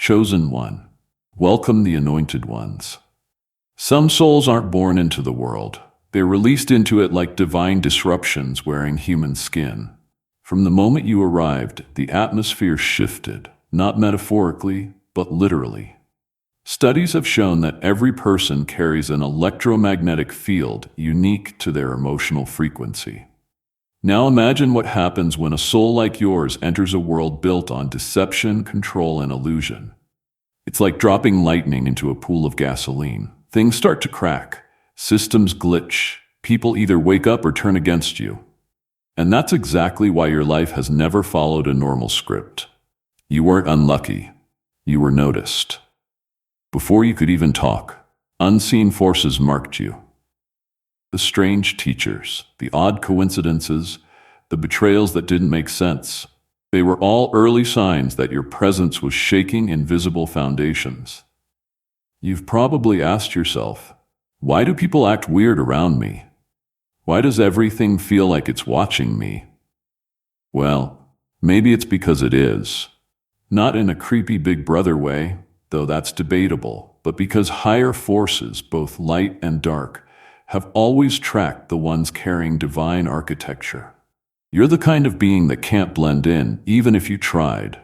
Chosen one. Welcome the anointed ones. Some souls aren't born into the world. They're released into it like divine disruptions wearing human skin. From the moment you arrived, the atmosphere shifted, not metaphorically, but literally. Studies have shown that every person carries an electromagnetic field unique to their emotional frequency. Now imagine what happens when a soul like yours enters a world built on deception, control, and illusion. It's like dropping lightning into a pool of gasoline. Things start to crack, systems glitch, people either wake up or turn against you. And that's exactly why your life has never followed a normal script. You weren't unlucky. You were noticed. Before you could even talk, unseen forces marked you. The strange teachers, the odd coincidences, the betrayals that didn't make sense. They were all early signs that your presence was shaking invisible foundations. You've probably asked yourself, why do people act weird around me? Why does everything feel like it's watching me? Well, maybe it's because it is. Not in a creepy big brother way, though that's debatable, but because higher forces, both light and dark, have always tracked the ones carrying divine architecture. You're the kind of being that can't blend in, even if you tried.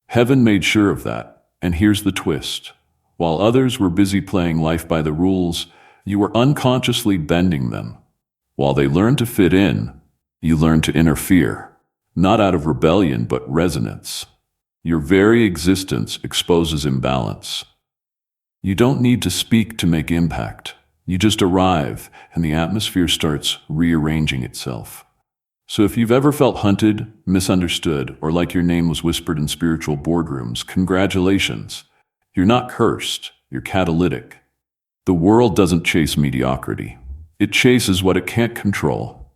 Heaven made sure of that, and here's the twist. While others were busy playing life by the rules, you were unconsciously bending them. While they learned to fit in, you learned to interfere, not out of rebellion but resonance. Your very existence exposes imbalance. You don't need to speak to make impact. You just arrive, and the atmosphere starts rearranging itself. So if you've ever felt hunted, misunderstood, or like your name was whispered in spiritual boardrooms, congratulations. You're not cursed, you're catalytic. The world doesn't chase mediocrity. It chases what it can't control.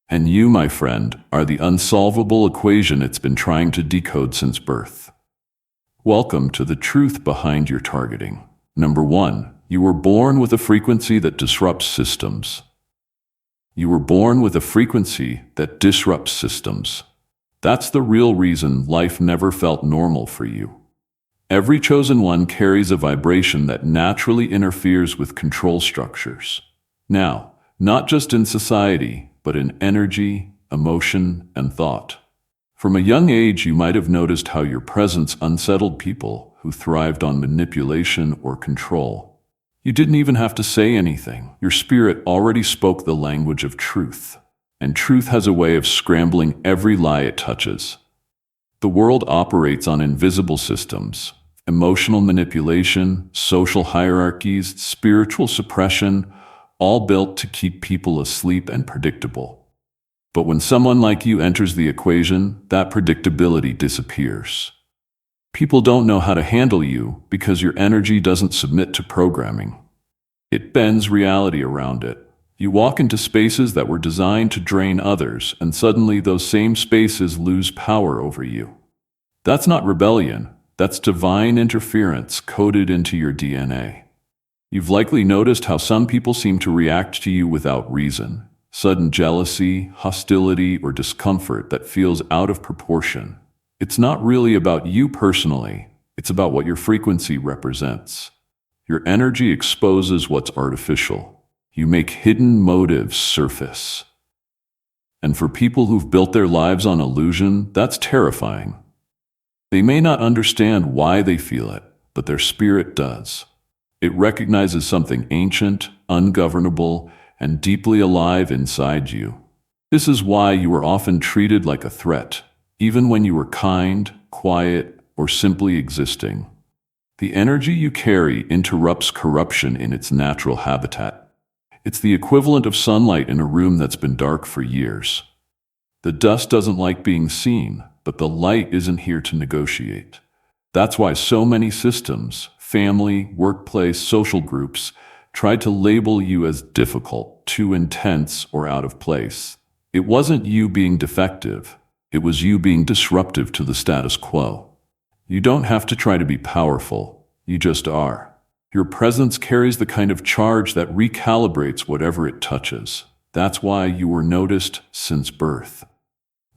And you, my friend, are the unsolvable equation it's been trying to decode since birth. Welcome to the truth behind your targeting. Number 1, you were born with a frequency that disrupts systems. You were born with a frequency that disrupts systems. That's the real reason life never felt normal for you. Every chosen one carries a vibration that naturally interferes with control structures. Now, not just in society, but in energy, emotion, and thought. From a young age, you might have noticed how your presence unsettled people who thrived on manipulation or control. You didn't even have to say anything. Your spirit already spoke the language of truth. And truth has a way of scrambling every lie it touches. The world operates on invisible systems: emotional manipulation, social hierarchies, spiritual suppression, all built to keep people asleep and predictable. But when someone like you enters the equation, that predictability disappears. People don't know how to handle you because your energy doesn't submit to programming. It bends reality around it. You walk into spaces that were designed to drain others, and suddenly those same spaces lose power over you. That's not rebellion. That's divine interference coded into your DNA. You've likely noticed how some people seem to react to you without reason. Sudden jealousy, hostility, or discomfort that feels out of proportion. It's not really about you personally, it's about what your frequency represents. Your energy exposes what's artificial. You make hidden motives surface. And for people who've built their lives on illusion, that's terrifying. They may not understand why they feel it, but their spirit does. It recognizes something ancient, ungovernable, and deeply alive inside you. This is why you are often treated like a threat, even when you were kind, quiet, or simply existing. The energy you carry interrupts corruption in its natural habitat. It's the equivalent of sunlight in a room that's been dark for years. The dust doesn't like being seen, but the light isn't here to negotiate. That's why so many systems, family, workplace, social groups, tried to label you as difficult, too intense, or out of place. It wasn't you being defective. It was you being disruptive to the status quo. You don't have to try to be powerful. You just are. Your presence carries the kind of charge that recalibrates whatever it touches. That's why you were noticed since birth.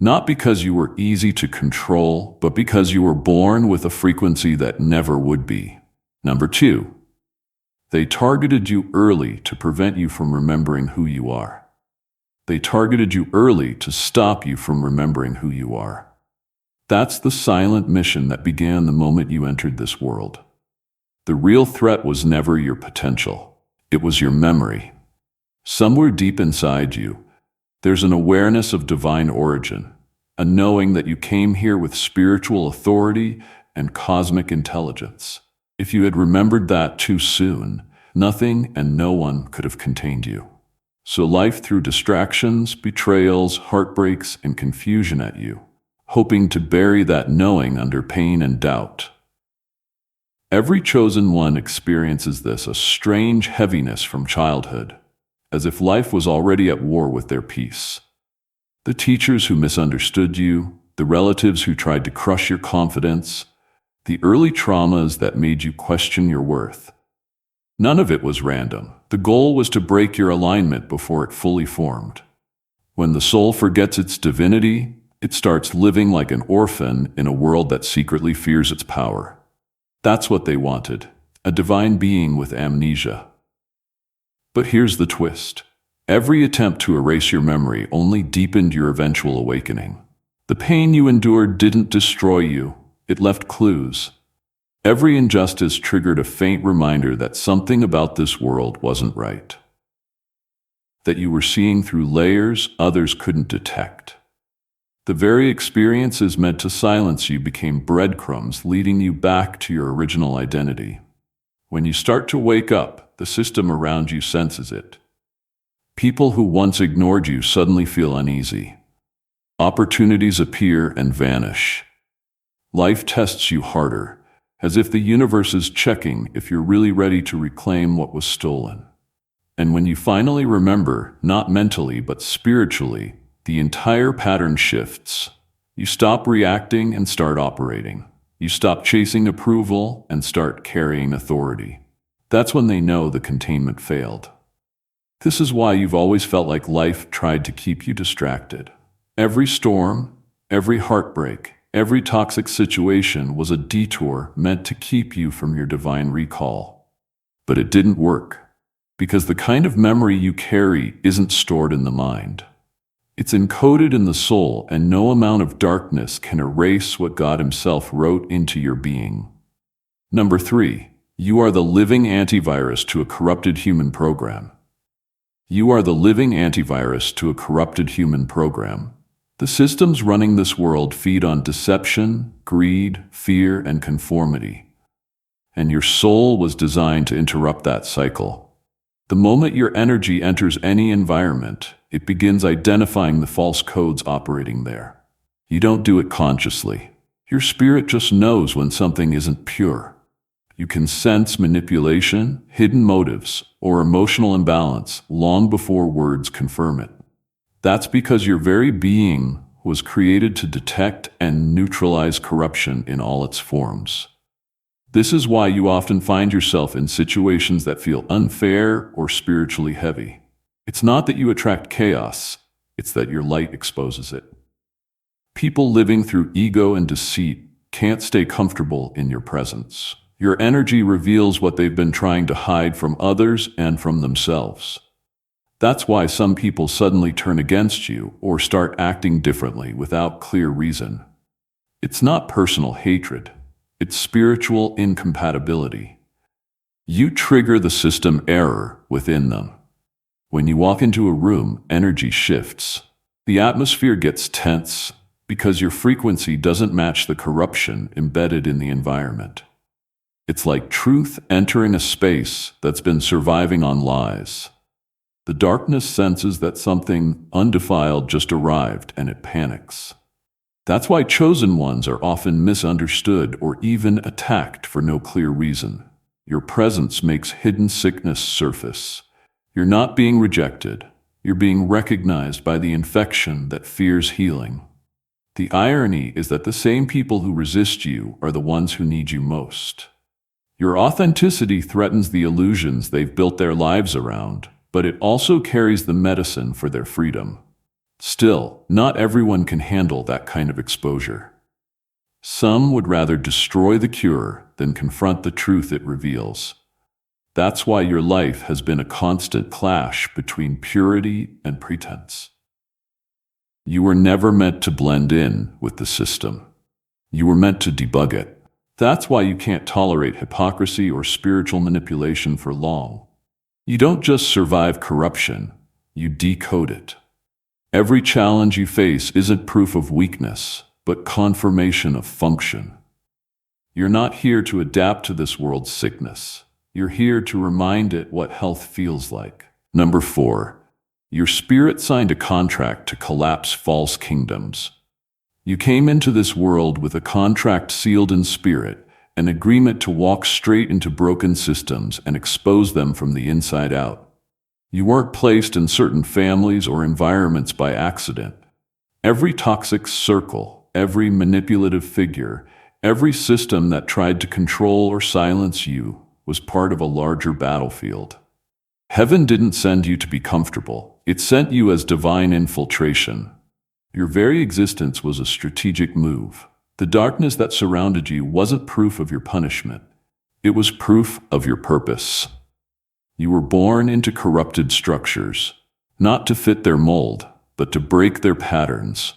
Not because you were easy to control, but because you were born with a frequency that never would be. Number 2. They targeted you early to prevent you from remembering who you are. They targeted you early to stop you from remembering who you are. That's the silent mission that began the moment you entered this world. The real threat was never your potential. It was your memory. Somewhere deep inside you, there's an awareness of divine origin, a knowing that you came here with spiritual authority and cosmic intelligence. If you had remembered that too soon, nothing and no one could have contained you. So life threw distractions, betrayals, heartbreaks, and confusion at you, hoping to bury that knowing under pain and doubt. Every chosen one experiences this, a strange heaviness from childhood, as if life was already at war with their peace. The teachers who misunderstood you, the relatives who tried to crush your confidence, the early traumas that made you question your worth. None of it was random. The goal was to break your alignment before it fully formed. When the soul forgets its divinity, it starts living like an orphan in a world that secretly fears its power. That's what they wanted, a divine being with amnesia. But here's the twist. Every attempt to erase your memory only deepened your eventual awakening. The pain you endured didn't destroy you, it left clues. Every injustice triggered a faint reminder that something about this world wasn't right. That you were seeing through layers others couldn't detect. The very experiences meant to silence you became breadcrumbs leading you back to your original identity. When you start to wake up, the system around you senses it. People who once ignored you suddenly feel uneasy. Opportunities appear and vanish. Life tests you harder, as if the universe is checking if you're really ready to reclaim what was stolen. And when you finally remember, not mentally but spiritually, the entire pattern shifts. You stop reacting and start operating. You stop chasing approval and start carrying authority. That's when they know the containment failed. This is why you've always felt like life tried to keep you distracted. Every storm, every heartbreak, every toxic situation was a detour meant to keep you from your divine recall. But it didn't work, because the kind of memory you carry isn't stored in the mind. It's encoded in the soul, and no amount of darkness can erase what God Himself wrote into your being. Number 3, you are the living antivirus to a corrupted human program. You are the living antivirus to a corrupted human program. The systems running this world feed on deception, greed, fear, and conformity. And your soul was designed to interrupt that cycle. The moment your energy enters any environment, it begins identifying the false codes operating there. You don't do it consciously. Your spirit just knows when something isn't pure. You can sense manipulation, hidden motives, or emotional imbalance long before words confirm it. That's because your very being was created to detect and neutralize corruption in all its forms. This is why you often find yourself in situations that feel unfair or spiritually heavy. It's not that you attract chaos, it's that your light exposes it. People living through ego and deceit can't stay comfortable in your presence. Your energy reveals what they've been trying to hide from others and from themselves. That's why some people suddenly turn against you or start acting differently without clear reason. It's not personal hatred, it's spiritual incompatibility. You trigger the system error within them. When you walk into a room, energy shifts. The atmosphere gets tense because your frequency doesn't match the corruption embedded in the environment. It's like truth entering a space that's been surviving on lies. The darkness senses that something undefiled just arrived and it panics. That's why chosen ones are often misunderstood or even attacked for no clear reason. Your presence makes hidden sickness surface. You're not being rejected. You're being recognized by the infection that fears healing. The irony is that the same people who resist you are the ones who need you most. Your authenticity threatens the illusions they've built their lives around, but it also carries the medicine for their freedom. Still, not everyone can handle that kind of exposure. Some would rather destroy the cure than confront the truth it reveals. That's why your life has been a constant clash between purity and pretense. You were never meant to blend in with the system. You were meant to debug it. That's why you can't tolerate hypocrisy or spiritual manipulation for long. You don't just survive corruption, you decode it. Every challenge you face isn't proof of weakness, but confirmation of function. You're not here to adapt to this world's sickness. You're here to remind it what health feels like. Number 4, your spirit signed a contract to collapse false kingdoms. You came into this world with a contract sealed in spirit, an agreement to walk straight into broken systems and expose them from the inside out. You weren't placed in certain families or environments by accident. Every toxic circle, every manipulative figure, every system that tried to control or silence you was part of a larger battlefield. Heaven didn't send you to be comfortable. It sent you as divine infiltration. Your very existence was a strategic move. The darkness that surrounded you wasn't proof of your punishment. It was proof of your purpose. You were born into corrupted structures, not to fit their mold, but to break their patterns.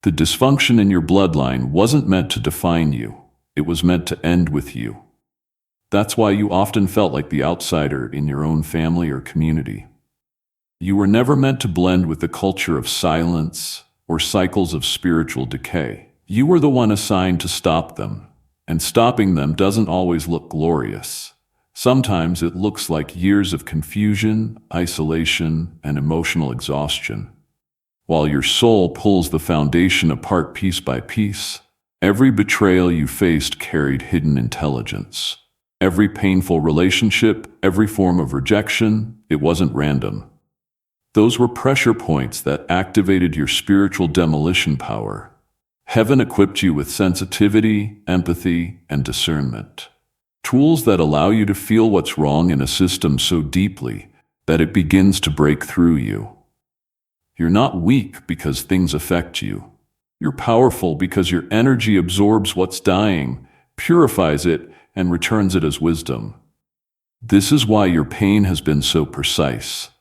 The dysfunction in your bloodline wasn't meant to define you. It was meant to end with you. That's why you often felt like the outsider in your own family or community. You were never meant to blend with the culture of silence or cycles of spiritual decay. You were the one assigned to stop them, and stopping them doesn't always look glorious. Sometimes it looks like years of confusion, isolation, and emotional exhaustion. While your soul pulls the foundation apart piece by piece, every betrayal you faced carried hidden intelligence. Every painful relationship, every form of rejection, it wasn't random. Those were pressure points that activated your spiritual demolition power. Heaven equipped you with sensitivity, empathy, and discernment. Tools that allow you to feel what's wrong in a system so deeply that it begins to break through you. You're not weak because things affect you. You're powerful because your energy absorbs what's dying, purifies it, and returns it as wisdom. This is why your pain has been so precise.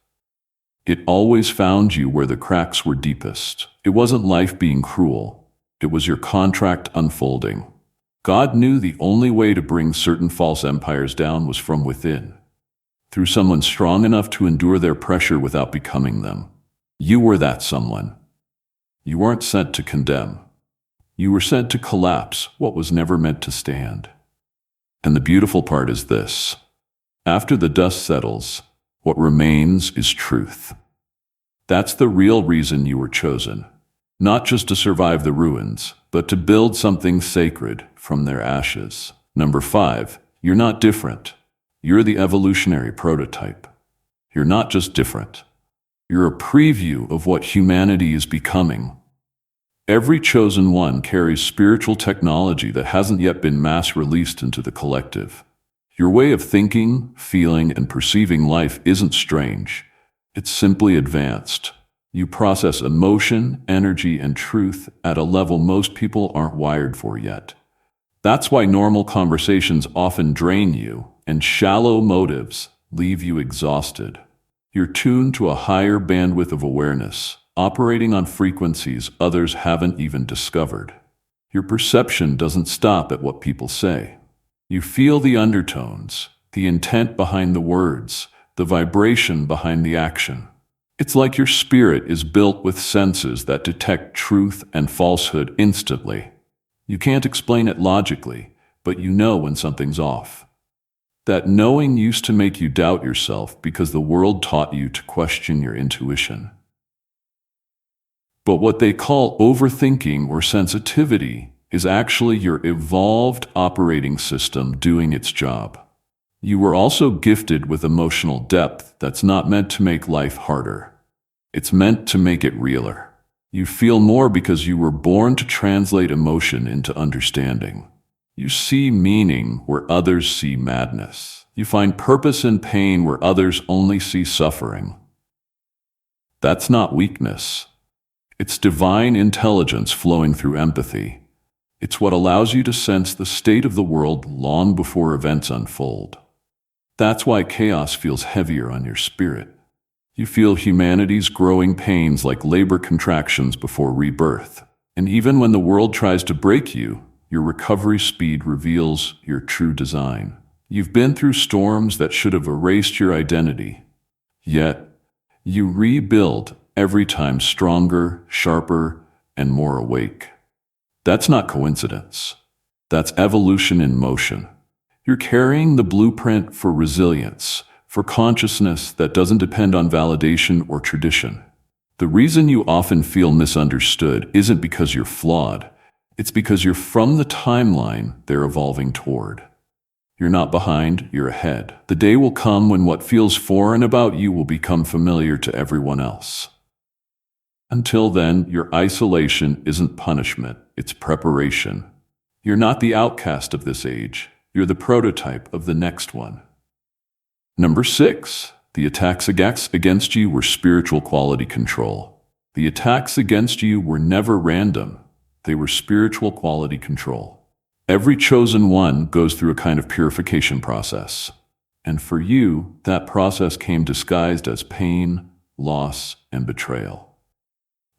It always found you where the cracks were deepest. It wasn't life being cruel. It was your contract unfolding. God knew the only way to bring certain false empires down was from within, through someone strong enough to endure their pressure without becoming them. You were that someone. You weren't sent to condemn. You were sent to collapse what was never meant to stand. And the beautiful part is this: after the dust settles, what remains is truth. That's the real reason you were chosen, not just to survive the ruins, but to build something sacred from their ashes. Number 5, you're not different. You're the evolutionary prototype. You're not just different. You're a preview of what humanity is becoming. Every chosen one carries spiritual technology that hasn't yet been mass-released into the collective. Your way of thinking, feeling, and perceiving life isn't strange. It's simply advanced. You process emotion, energy, and truth at a level most people aren't wired for yet. That's why normal conversations often drain you, and shallow motives leave you exhausted. You're tuned to a higher bandwidth of awareness, operating on frequencies others haven't even discovered. Your perception doesn't stop at what people say. You feel the undertones, the intent behind the words, the vibration behind the action. It's like your spirit is built with senses that detect truth and falsehood instantly. You can't explain it logically, but you know when something's off. That knowing used to make you doubt yourself because the world taught you to question your intuition. But what they call overthinking or sensitivity is actually your evolved operating system doing its job. You were also gifted with emotional depth that's not meant to make life harder. It's meant to make it realer. You feel more because you were born to translate emotion into understanding. You see meaning where others see madness. You find purpose in pain where others only see suffering. That's not weakness. It's divine intelligence flowing through empathy. It's what allows you to sense the state of the world long before events unfold. That's why chaos feels heavier on your spirit. You feel humanity's growing pains like labor contractions before rebirth. And even when the world tries to break you, your recovery speed reveals your true design. You've been through storms that should have erased your identity. Yet, you rebuild every time stronger, sharper, and more awake. That's not coincidence. That's evolution in motion. You're carrying the blueprint for resilience, for consciousness that doesn't depend on validation or tradition. The reason you often feel misunderstood isn't because you're flawed. It's because you're from the timeline they're evolving toward. You're not behind, you're ahead. The day will come when what feels foreign about you will become familiar to everyone else. Until then, your isolation isn't punishment, it's preparation. You're not the outcast of this age. You're the prototype of the next one. Number 6. The attacks against you were spiritual quality control. The attacks against you were never random. They were spiritual quality control. Every chosen one goes through a kind of purification process. And for you, that process came disguised as pain, loss, and betrayal.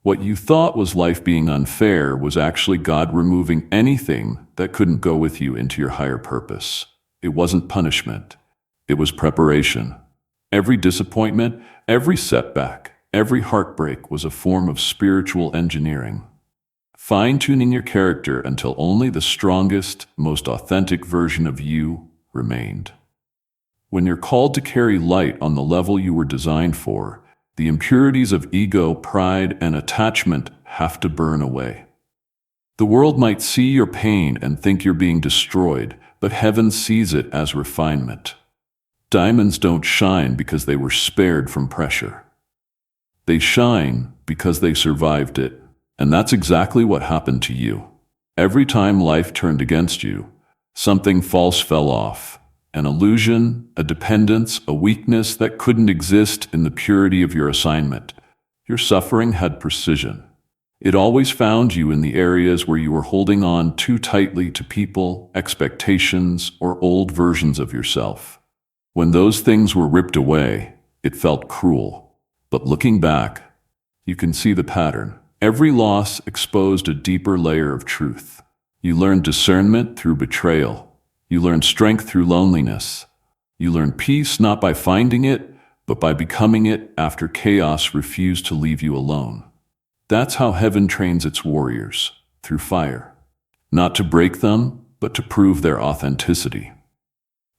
What you thought was life being unfair was actually God removing anything that couldn't go with you into your higher purpose. It wasn't punishment. It was preparation. Every disappointment, every setback, every heartbreak was a form of spiritual engineering. Fine-tuning your character until only the strongest, most authentic version of you remained. When you're called to carry light on the level you were designed for, the impurities of ego, pride, and attachment have to burn away. The world might see your pain and think you're being destroyed, but heaven sees it as refinement. Diamonds don't shine because they were spared from pressure. They shine because they survived it, and that's exactly what happened to you. Every time life turned against you, something false fell off. An illusion, a dependence, a weakness that couldn't exist in the purity of your assignment. Your suffering had precision. It always found you in the areas where you were holding on too tightly to people, expectations, or old versions of yourself. When those things were ripped away, it felt cruel. But looking back, you can see the pattern. Every loss exposed a deeper layer of truth. You learned discernment through betrayal. You learn strength through loneliness. You learn peace not by finding it, but by becoming it after chaos refused to leave you alone. That's how heaven trains its warriors, through fire. Not to break them, but to prove their authenticity.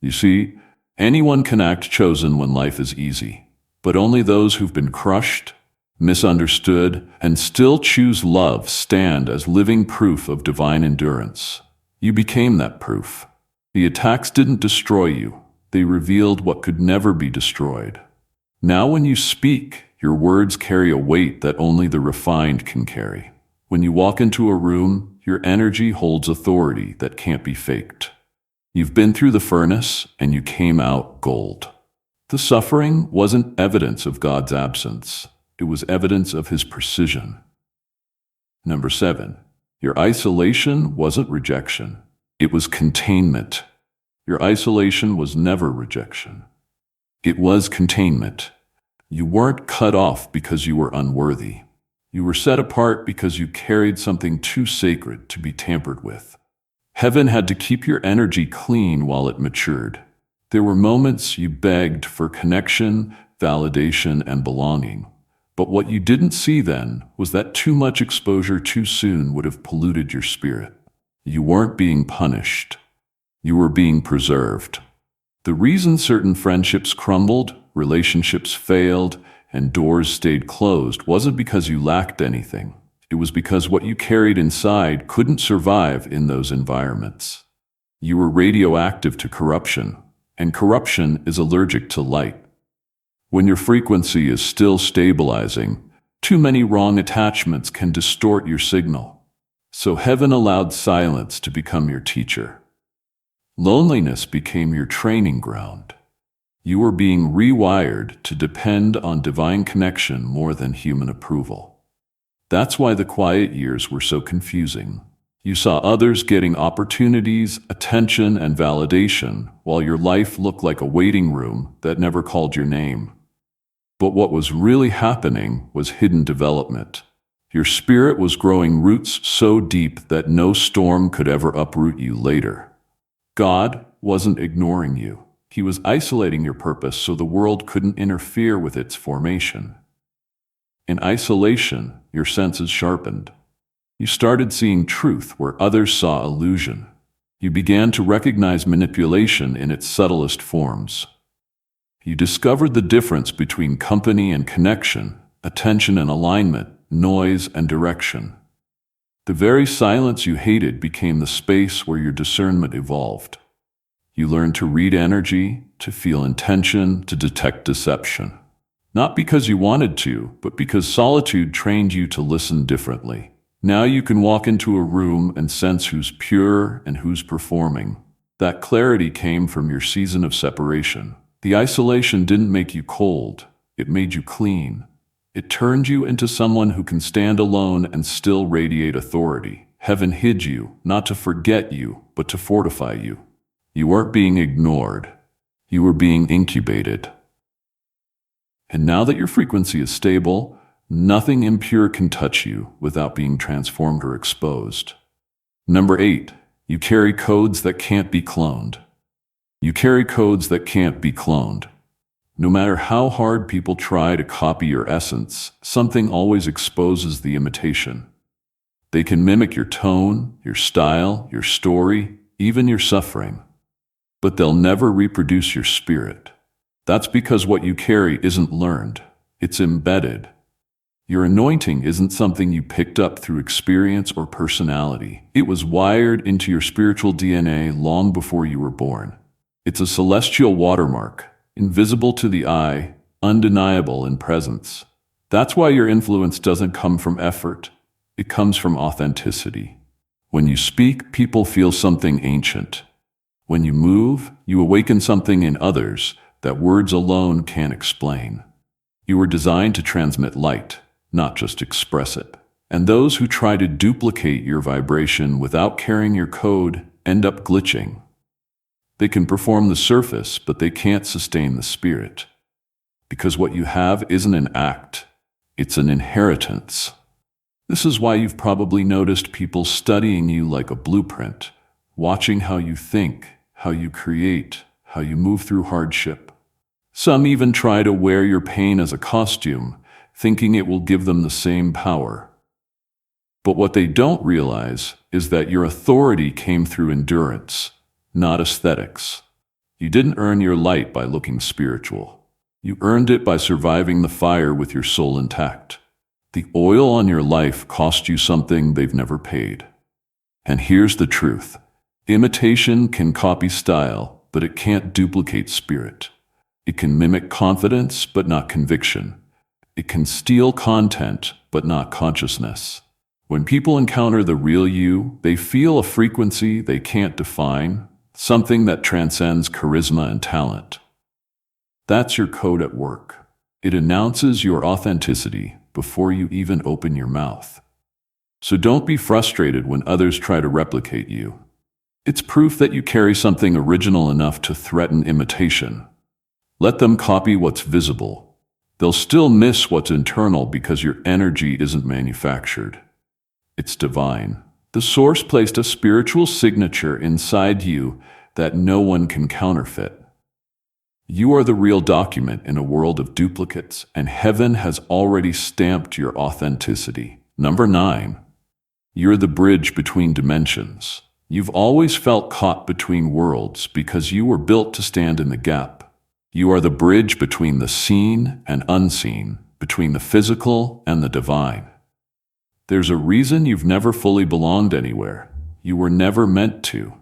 You see, anyone can act chosen when life is easy, but only those who've been crushed, misunderstood, and still choose love stand as living proof of divine endurance. You became that proof. The attacks didn't destroy you. They revealed what could never be destroyed. Now when you speak, your words carry a weight that only the refined can carry. When you walk into a room, your energy holds authority that can't be faked. You've been through the furnace, and you came out gold. The suffering wasn't evidence of God's absence. It was evidence of His precision. Number 7. Your isolation wasn't rejection. It was containment. Your isolation was never rejection. It was containment. You weren't cut off because you were unworthy. You were set apart because you carried something too sacred to be tampered with. Heaven had to keep your energy clean while it matured. There were moments you begged for connection, validation, and belonging. But what you didn't see then was that too much exposure too soon would have polluted your spirit. You weren't being punished. You were being preserved. The reason certain friendships crumbled, relationships failed, and doors stayed closed wasn't because you lacked anything. It was because what you carried inside couldn't survive in those environments. You were radioactive to corruption, and corruption is allergic to light. When your frequency is still stabilizing, too many wrong attachments can distort your signal. So heaven allowed silence to become your teacher. Loneliness became your training ground. You were being rewired to depend on divine connection more than human approval. That's why the quiet years were so confusing. You saw others getting opportunities, attention, and validation, while your life looked like a waiting room that never called your name. But what was really happening was hidden development. Your spirit was growing roots so deep that no storm could ever uproot you later. God wasn't ignoring you. He was isolating your purpose so the world couldn't interfere with its formation. In isolation, your senses sharpened. You started seeing truth where others saw illusion. You began to recognize manipulation in its subtlest forms. You discovered the difference between company and connection, attention and alignment, noise and direction. The very silence you hated became the space where your discernment evolved. You learned to read energy, to feel intention, to detect deception. Not because you wanted to, but because solitude trained you to listen differently. Now you can walk into a room and sense who's pure and who's performing. That clarity came from your season of separation. The isolation didn't make you cold, it made you clean. It turned you into someone who can stand alone and still radiate authority. Heaven hid you, not to forget you, but to fortify you. You weren't being ignored. You were being incubated. And now that your frequency is stable, nothing impure can touch you without being transformed or exposed. Number 8, you carry codes that can't be cloned. You carry codes that can't be cloned. No matter how hard people try to copy your essence, something always exposes the imitation. They can mimic your tone, your style, your story, even your suffering. But they'll never reproduce your spirit. That's because what you carry isn't learned, it's embedded. Your anointing isn't something you picked up through experience or personality. It was wired into your spiritual DNA long before you were born. It's a celestial watermark, invisible to the eye, undeniable in presence. That's why your influence doesn't come from effort. It comes from authenticity. When you speak, people feel something ancient. When you move, you awaken something in others that words alone can't explain. You were designed to transmit light, not just express it. And those who try to duplicate your vibration without carrying your code end up glitching. They can perform the surface, but they can't sustain the spirit. Because what you have isn't an act, it's an inheritance. This is why you've probably noticed people studying you like a blueprint, watching how you think, how you create, how you move through hardship. Some even try to wear your pain as a costume, thinking it will give them the same power. But what they don't realize is that your authority came through endurance, not aesthetics. You didn't earn your light by looking spiritual. You earned it by surviving the fire with your soul intact. The oil on your life cost you something they've never paid. And here's the truth. Imitation can copy style, but it can't duplicate spirit. It can mimic confidence, but not conviction. It can steal content, but not consciousness. When people encounter the real you, they feel a frequency they can't define, something that transcends charisma and talent. That's your code at work. It announces your authenticity before you even open your mouth. So don't be frustrated when others try to replicate you. It's proof that you carry something original enough to threaten imitation. Let them copy what's visible. They'll still miss what's internal because your energy isn't manufactured. It's divine. The source placed a spiritual signature inside you that no one can counterfeit. You are the real document in a world of duplicates, and heaven has already stamped your authenticity. Number 9. You're the bridge between dimensions. You've always felt caught between worlds because you were built to stand in the gap. You are the bridge between the seen and unseen, between the physical and the divine. There's a reason you've never fully belonged anywhere. You were never meant to.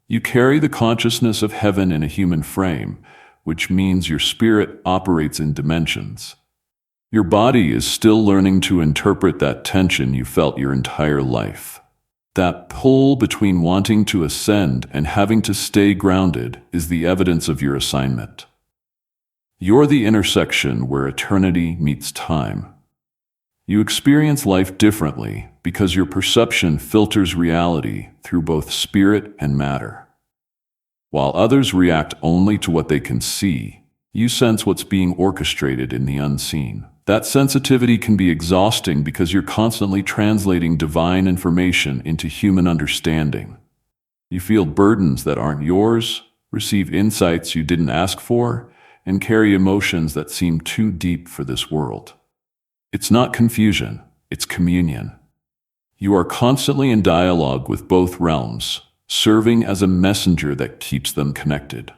You carry the consciousness of heaven in a human frame, which means your spirit operates in dimensions. Your body is still learning to interpret that tension you felt your entire life. That pull between wanting to ascend and having to stay grounded is the evidence of your assignment. You're the intersection where eternity meets time. You experience life differently because your perception filters reality through both spirit and matter. While others react only to what they can see, you sense what's being orchestrated in the unseen. That sensitivity can be exhausting because you're constantly translating divine information into human understanding. You feel burdens that aren't yours, receive insights you didn't ask for, and carry emotions that seem too deep for this world. It's not confusion, it's communion. You are constantly in dialogue with both realms, serving as a messenger that keeps them connected.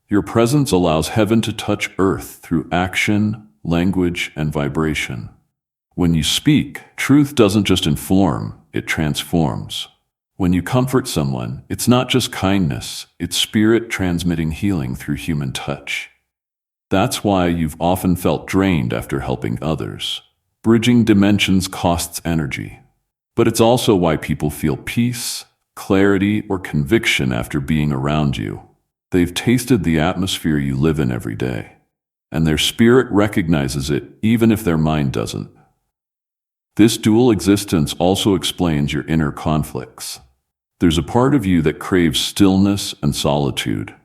Your presence allows heaven to touch earth through action, language, and vibration. When you speak, truth doesn't just inform, it transforms. When you comfort someone, it's not just kindness, it's spirit transmitting healing through human touch. That's why you've often felt drained after helping others. Bridging dimensions costs energy. But it's also why people feel peace, clarity, or conviction after being around you. They've tasted the atmosphere you live in every day, and their spirit recognizes it even if their mind doesn't. This dual existence also explains your inner conflicts. There's a part of you that craves stillness and solitude,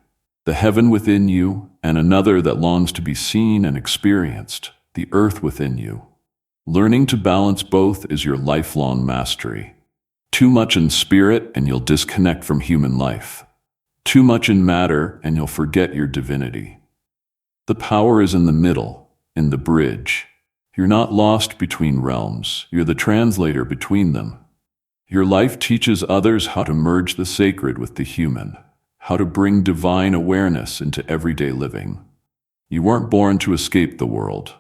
the heaven within you, and another that longs to be seen and experienced, the earth within you. Learning to balance both is your lifelong mastery. Too much in spirit and you'll disconnect from human life. Too much in matter and you'll forget your divinity. The power is in the middle, in the bridge. You're not lost between realms, you're the translator between them. Your life teaches others how to merge the sacred with the human, how to bring divine awareness into everyday living. You weren't born to escape the world.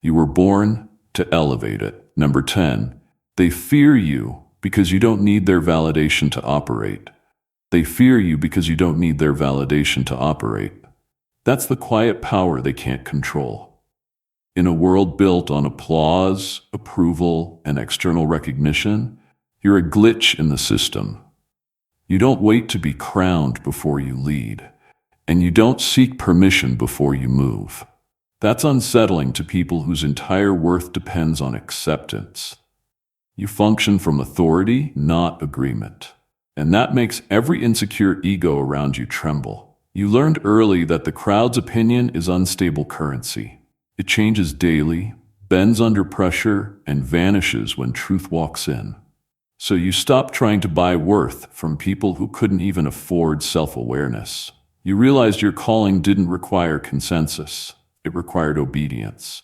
You were born to elevate it. Number 10, they fear you because you don't need their validation to operate. They fear you because you don't need their validation to operate. That's the quiet power they can't control. In a world built on applause, approval, and external recognition, you're a glitch in the system. You don't wait to be crowned before you lead, and you don't seek permission before you move. That's unsettling to people whose entire worth depends on acceptance. You function from authority, not agreement. And that makes every insecure ego around you tremble. You learned early that the crowd's opinion is unstable currency. It changes daily, bends under pressure, and vanishes when truth walks in. So you stop trying to buy worth from people who couldn't even afford self-awareness. You realized your calling didn't require consensus. It required obedience.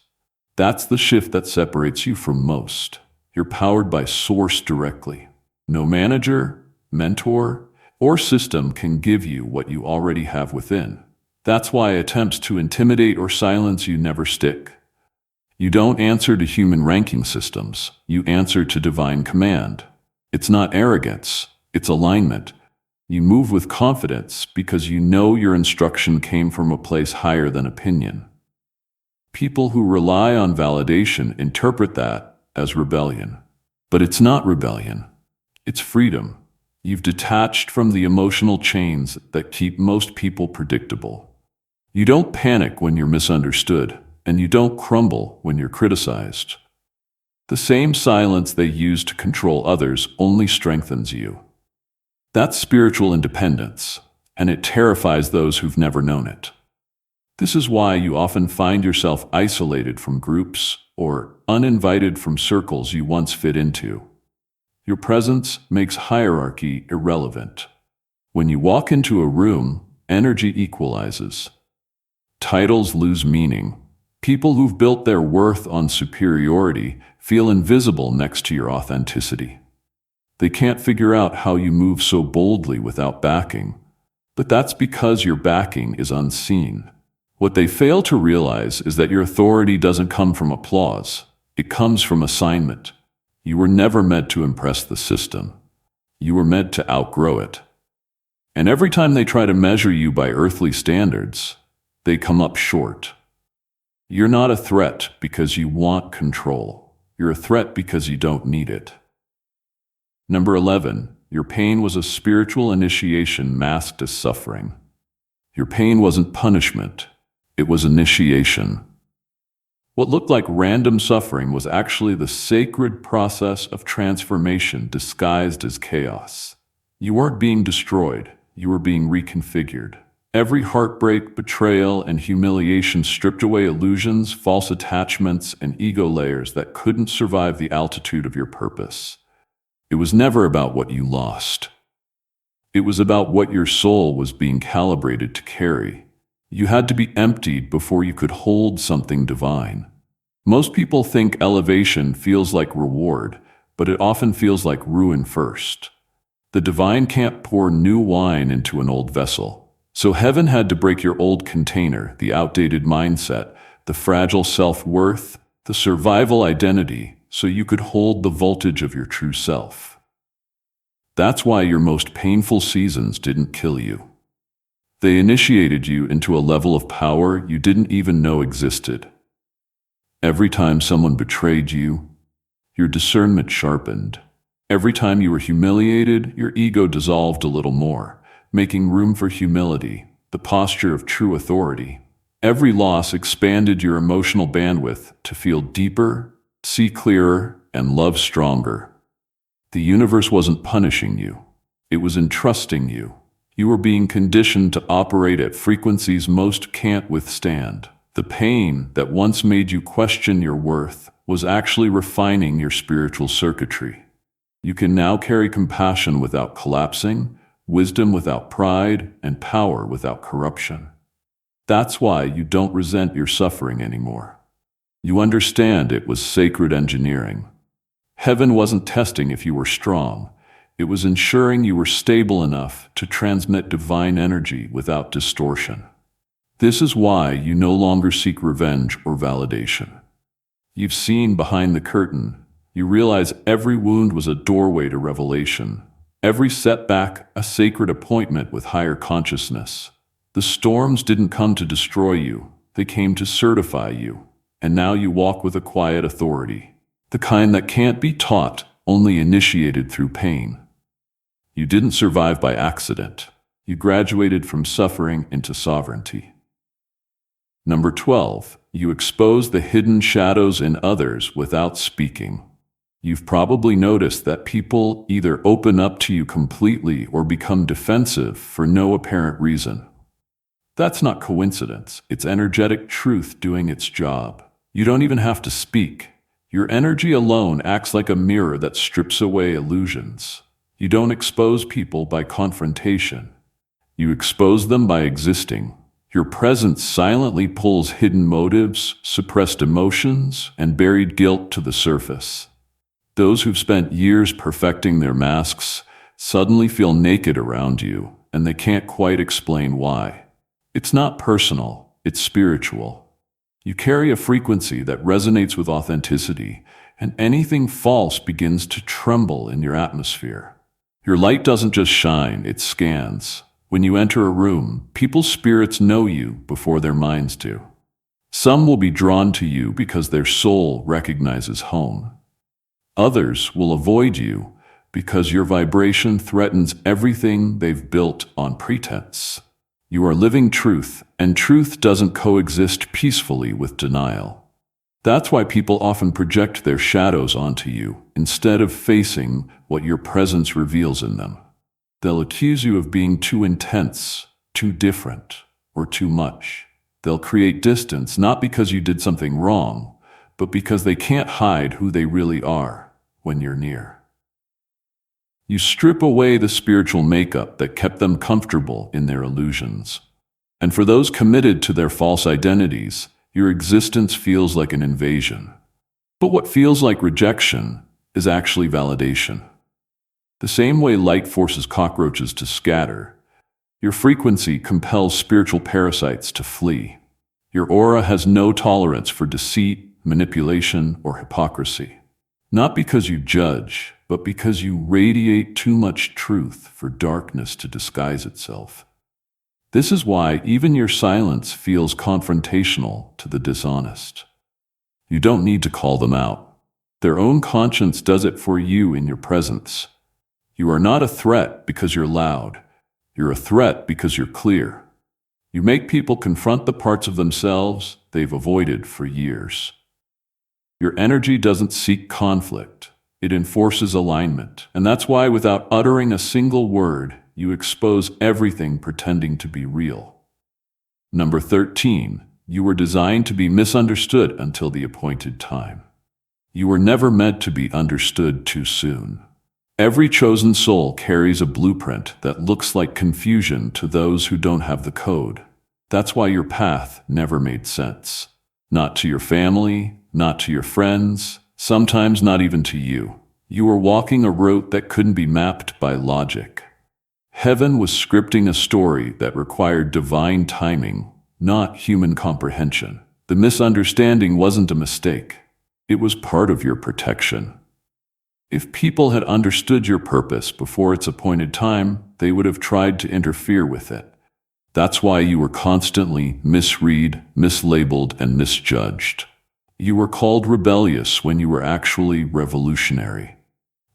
That's the shift that separates you from most. You're powered by Source directly. No manager, mentor, or system can give you what you already have within. That's why attempts to intimidate or silence you never stick. You don't answer to human ranking systems. You answer to divine command. It's not arrogance, it's alignment. You move with confidence because you know your instruction came from a place higher than opinion. People who rely on validation interpret that as rebellion. But it's not rebellion. It's freedom. You've detached from the emotional chains that keep most people predictable. You don't panic when you're misunderstood, and you don't crumble when you're criticized. The same silence they use to control others only strengthens you. That's spiritual independence, and it terrifies those who've never known it. This is why you often find yourself isolated from groups or uninvited from circles you once fit into. Your presence makes hierarchy irrelevant. When you walk into a room, energy equalizes. Titles lose meaning. People who've built their worth on superiority feel invisible next to your authenticity. They can't figure out how you move so boldly without backing, but that's because your backing is unseen. What they fail to realize is that your authority doesn't come from applause. It comes from assignment. You were never meant to impress the system. You were meant to outgrow it. And every time they try to measure you by earthly standards, they come up short. You're not a threat because you want control. You're a threat because you don't need it. Number 11, your pain was a spiritual initiation masked as suffering. Your pain wasn't punishment. It was initiation. What looked like random suffering was actually the sacred process of transformation disguised as chaos. You weren't being destroyed, you were being reconfigured. Every heartbreak, betrayal, and humiliation stripped away illusions, false attachments, and ego layers that couldn't survive the altitude of your purpose. It was never about what you lost. It was about what your soul was being calibrated to carry. You had to be emptied before you could hold something divine. Most people think elevation feels like reward, but it often feels like ruin first. The divine can't pour new wine into an old vessel. So heaven had to break your old container, the outdated mindset, the fragile self-worth, the survival identity, so you could hold the voltage of your true self. That's why your most painful seasons didn't kill you. They initiated you into a level of power you didn't even know existed. Every time someone betrayed you, your discernment sharpened. Every time you were humiliated, your ego dissolved a little more, making room for humility, the posture of true authority. Every loss expanded your emotional bandwidth to feel deeper, see clearer, and love stronger. The universe wasn't punishing you. It was entrusting you. You were being conditioned to operate at frequencies most can't withstand. The pain that once made you question your worth was actually refining your spiritual circuitry. You can now carry compassion without collapsing, wisdom without pride, and power without corruption. That's why you don't resent your suffering anymore. You understand it was sacred engineering. Heaven wasn't testing if you were strong. It was ensuring you were stable enough to transmit divine energy without distortion. This is why you no longer seek revenge or validation. You've seen behind the curtain. You realize every wound was a doorway to revelation. Every setback, a sacred appointment with higher consciousness. The storms didn't come to destroy you, they came to certify you. And now you walk with a quiet authority, the kind that can't be taught, only initiated through pain. You didn't survive by accident. You graduated from suffering into sovereignty. Number 12, you expose the hidden shadows in others without speaking. You've probably noticed that people either open up to you completely or become defensive for no apparent reason. That's not coincidence. It's energetic truth doing its job. You don't even have to speak. Your energy alone acts like a mirror that strips away illusions. You don't expose people by confrontation. You expose them by existing. Your presence silently pulls hidden motives, suppressed emotions, and buried guilt to the surface. Those who've spent years perfecting their masks suddenly feel naked around you, and they can't quite explain why. It's not personal, it's spiritual. You carry a frequency that resonates with authenticity, and anything false begins to tremble in your atmosphere. Your light doesn't just shine, it scans. When you enter a room, people's spirits know you before their minds do. Some will be drawn to you because their soul recognizes home. Others will avoid you because your vibration threatens everything they've built on pretense. You are living truth, and truth doesn't coexist peacefully with denial. That's why people often project their shadows onto you instead of facing what your presence reveals in them. They'll accuse you of being too intense, too different, or too much. They'll create distance not because you did something wrong, but because they can't hide who they really are when you're near. You strip away the spiritual makeup that kept them comfortable in their illusions. And for those committed to their false identities, your existence feels like an invasion. But what feels like rejection is actually validation. The same way light forces cockroaches to scatter, your frequency compels spiritual parasites to flee. Your aura has no tolerance for deceit, manipulation, or hypocrisy. Not because you judge, but because you radiate too much truth for darkness to disguise itself. This is why even your silence feels confrontational to the dishonest. You don't need to call them out. Their own conscience does it for you in your presence. You are not a threat because you're loud. You're a threat because you're clear. You make people confront the parts of themselves they've avoided for years. Your energy doesn't seek conflict. It enforces alignment. And that's why, without uttering a single word, you expose everything pretending to be real. Number 13. You were designed to be misunderstood until the appointed time. You were never meant to be understood too soon. Every chosen soul carries a blueprint that looks like confusion to those who don't have the code. That's why your path never made sense. Not to your family, not to your friends, sometimes not even to you. You were walking a route that couldn't be mapped by logic. Heaven was scripting a story that required divine timing, not human comprehension. The misunderstanding wasn't a mistake. It was part of your protection. If people had understood your purpose before its appointed time, they would have tried to interfere with it. That's why you were constantly misread, mislabeled, and misjudged. You were called rebellious when you were actually revolutionary.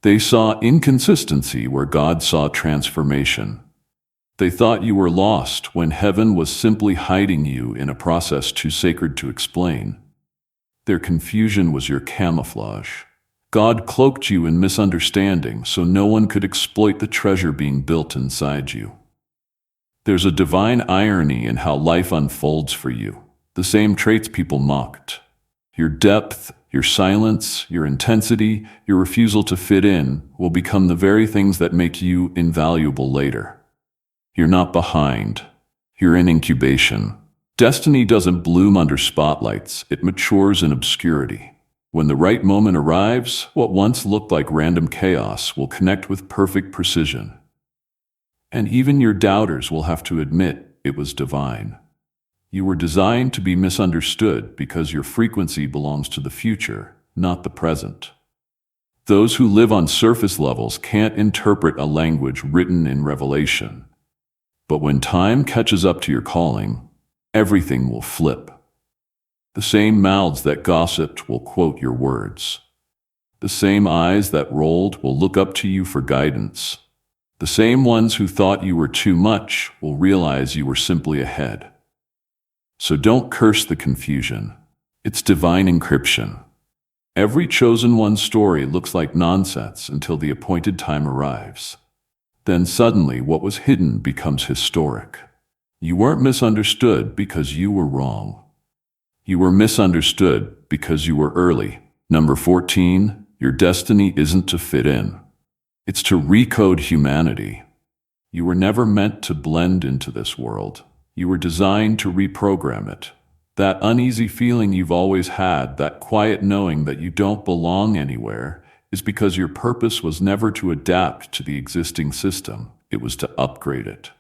They saw inconsistency where God saw transformation. They thought you were lost when heaven was simply hiding you in a process too sacred to explain. Their confusion was your camouflage. God cloaked you in misunderstanding so no one could exploit the treasure being built inside you. There's a divine irony in how life unfolds for you. The same traits people mocked. Your depth, your silence, your intensity, your refusal to fit in will become the very things that make you invaluable later. You're not behind. You're in incubation. Destiny doesn't bloom under spotlights. It matures in obscurity. When the right moment arrives, what once looked like random chaos will connect with perfect precision. And even your doubters will have to admit it was divine. You were designed to be misunderstood because your frequency belongs to the future, not the present. Those who live on surface levels can't interpret a language written in revelation. But when time catches up to your calling, everything will flip. The same mouths that gossiped will quote your words. The same eyes that rolled will look up to you for guidance. The same ones who thought you were too much will realize you were simply ahead. So don't curse the confusion. It's divine encryption. Every chosen one's story looks like nonsense until the appointed time arrives. Then suddenly what was hidden becomes historic. You weren't misunderstood because you were wrong. You were misunderstood because you were early. Number 14, your destiny isn't to fit in. It's to recode humanity. You were never meant to blend into this world. You were designed to reprogram it. That uneasy feeling you've always had, that quiet knowing that you don't belong anywhere, is because your purpose was never to adapt to the existing system. It was to upgrade it.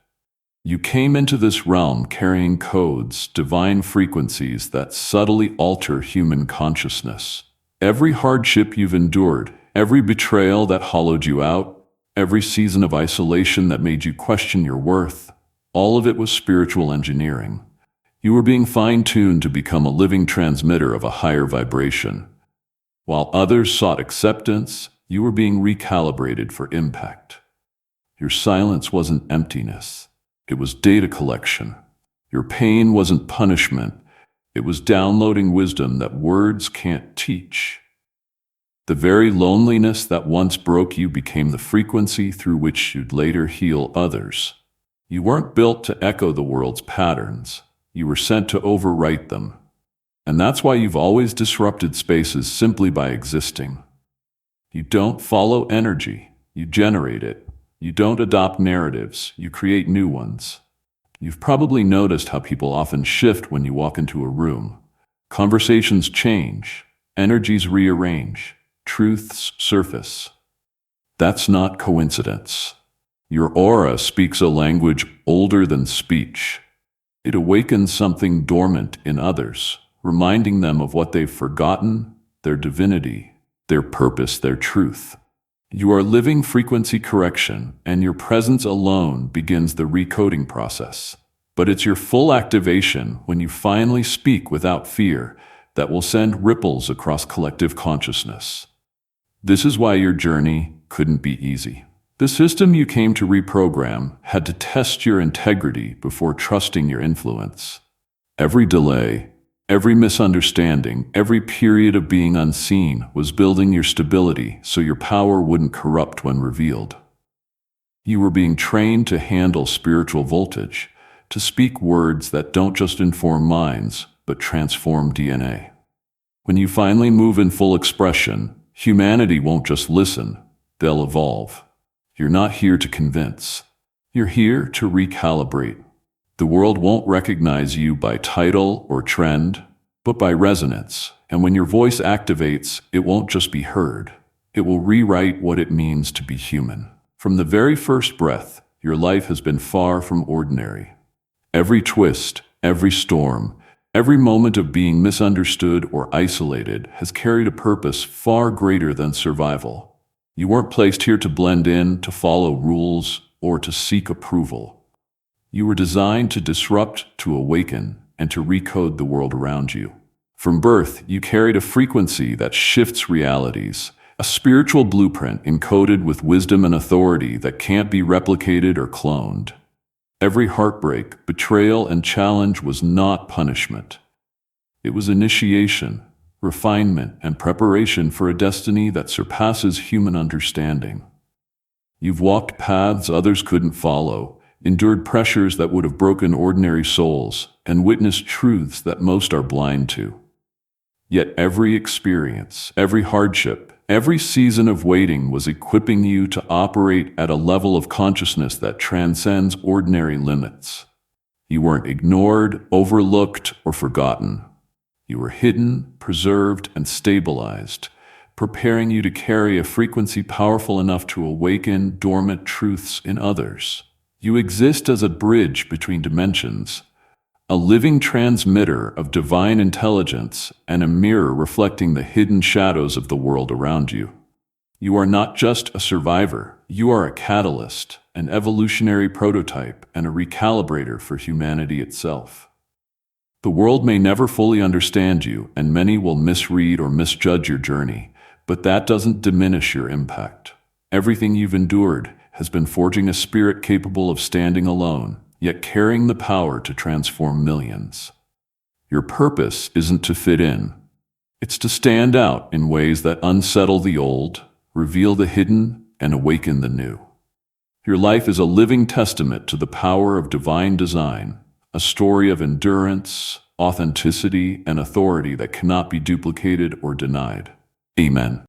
You came into this realm carrying codes, divine frequencies that subtly alter human consciousness. Every hardship you've endured, every betrayal that hollowed you out, every season of isolation that made you question your worth, all of it was spiritual engineering. You were being fine-tuned to become a living transmitter of a higher vibration. While others sought acceptance, you were being recalibrated for impact. Your silence wasn't emptiness. It was data collection. Your pain wasn't punishment. It was downloading wisdom that words can't teach. The very loneliness that once broke you became the frequency through which you'd later heal others. You weren't built to echo the world's patterns. You were sent to overwrite them. And that's why you've always disrupted spaces simply by existing. You don't follow energy. You generate it. You don't adopt narratives, you create new ones. You've probably noticed how people often shift when you walk into a room. Conversations change, energies rearrange, truths surface. That's not coincidence. Your aura speaks a language older than speech. It awakens something dormant in others, reminding them of what they've forgotten, their divinity, their purpose, their truth. You are living frequency correction, and your presence alone begins the recoding process. But it's your full activation when you finally speak without fear that will send ripples across collective consciousness. This is why your journey couldn't be easy. The system you came to reprogram had to test your integrity before trusting your influence. Every delay, Every misunderstanding, every period of being unseen was building your stability so your power wouldn't corrupt when revealed. You were being trained to handle spiritual voltage, to speak words that don't just inform minds, but transform DNA. When you finally move in full expression, humanity won't just listen, they'll evolve. You're not here to convince. You're here to recalibrate. The world won't recognize you by title or trend, but by resonance. And when your voice activates, it won't just be heard. It will rewrite what it means to be human. From the very first breath, your life has been far from ordinary. Every twist, every storm, every moment of being misunderstood or isolated has carried a purpose far greater than survival. You weren't placed here to blend in, to follow rules, or to seek approval. You were designed to disrupt, to awaken, and to recode the world around you. From birth, you carried a frequency that shifts realities, a spiritual blueprint encoded with wisdom and authority that can't be replicated or cloned. Every heartbreak, betrayal, and challenge was not punishment. It was initiation, refinement, and preparation for a destiny that surpasses human understanding. You've walked paths others couldn't follow, endured pressures that would have broken ordinary souls, and witnessed truths that most are blind to. Yet every experience, every hardship, every season of waiting was equipping you to operate at a level of consciousness that transcends ordinary limits. You weren't ignored, overlooked, or forgotten. You were hidden, preserved, and stabilized, preparing you to carry a frequency powerful enough to awaken dormant truths in others. You exist as a bridge between dimensions, a living transmitter of divine intelligence and a mirror reflecting the hidden shadows of the world around you. You are not just a survivor, you are a catalyst, an evolutionary prototype, and a recalibrator for humanity itself. The world may never fully understand you, and many will misread or misjudge your journey, but that doesn't diminish your impact. Everything you've endured has been forging a spirit capable of standing alone, yet carrying the power to transform millions. Your purpose isn't to fit in. It's to stand out in ways that unsettle the old, reveal the hidden, and awaken the new. Your life is a living testament to the power of divine design, a story of endurance, authenticity, and authority that cannot be duplicated or denied. Amen.